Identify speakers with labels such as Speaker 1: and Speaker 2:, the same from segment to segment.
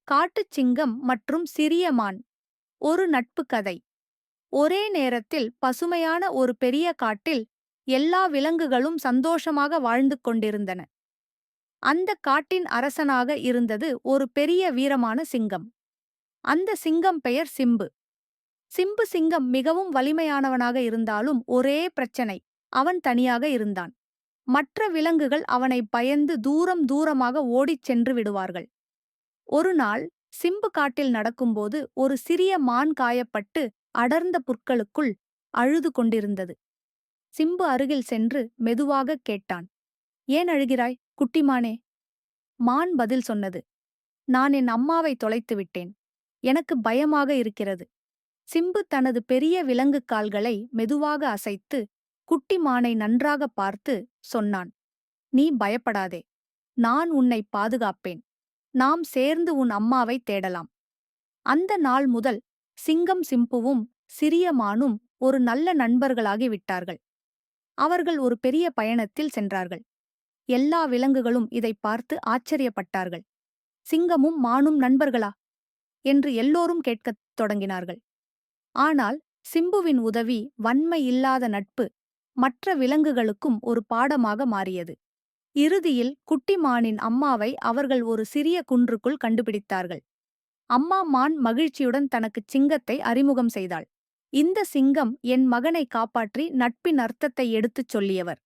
Speaker 1: காட்டுச் சிங்கம் மற்றும் சிறிய மான். ஒரு நட்பு கதை. ஒரே நேரத்தில் பசுமையான ஒரு பெரிய காட்டில் எல்லா விலங்குகளும் சந்தோஷமாக வாழ்ந்து கொண்டிருந்தன. அந்த காட்டின் அரசனாக இருந்தது ஒரு பெரிய வீரமான சிங்கம். அந்த சிங்கம் பெயர் சிம்பு. சிம்பு சிங்கம் மிகவும் வலிமையானவனாக இருந்தாலும் ஒரே பிரச்சனை, அவன் தனியாக இருந்தான். மற்ற விலங்குகள் அவனை பயந்து தூரம் தூரமாக ஓடிச் சென்று விடுவார்கள். ஒரு நாள் சிம்பு காட்டில் நடக்கும்போது ஒரு சிறிய மான் காயப்பட்டு அடர்ந்த புற்களுக்குள் அழுது கொண்டிருந்தது. சிம்பு அருகில் சென்று மெதுவாகக் கேட்டான். ஏன் அழுகிறாய், குட்டிமானே? மான் பதில் சொன்னது. நான் என் அம்மாவை தொலைத்து விட்டேன். எனக்கு பயமாக இருக்கிறது. சிம்பு தனது பெரிய விலங்குக் கால்களை மெதுவாக அசைத்து குட்டி மானை நன்றாக பார்த்து சொன்னான். நீ பயப்படாதே. நான் உன்னை பாதுகாப்பேன். நாம் சேர்ந்து உன் அம்மாவை தேடலாம். அந்த நாள் முதல் சிங்கம் சிம்புவும் சிறிய மானும் ஒரு நல்ல நண்பர்களாகி விட்டார்கள். அவர்கள் ஒரு பெரிய பயணத்தில் சென்றார்கள். எல்லா விலங்குகளும் இதை பார்த்து ஆச்சரியப்பட்டார்கள். சிங்கமும் மானும் நண்பர்களா என்று எல்லோரும் கேட்கத் தொடங்கினார்கள். ஆனால் சிம்புவின் உதவி, வன்மை இல்லாத நட்பு மற்ற விலங்குகளுக்கும் ஒரு பாடமாக மாறியது. இறுதியில் குட்டி மானின் அம்மாவை அவர்கள் ஒரு சிறிய குன்றுக்குள் கண்டுபிடித்தார்கள். அம்மா மான் மகிழ்ச்சியுடன் தனக்குச் சிங்கத்தை அறிமுகம் செய்தாள். இந்த சிங்கம் என் மகனை காப்பாற்றி நட்பின் அர்த்தத்தை எடுத்துச் சொல்லியவர்.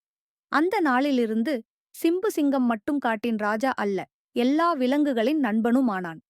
Speaker 1: அந்த நாளிலிருந்து சிம்பு சிங்கம் மட்டும் காட்டின் ராஜா அல்ல, எல்லா விலங்குகளின் நண்பனுமானான்.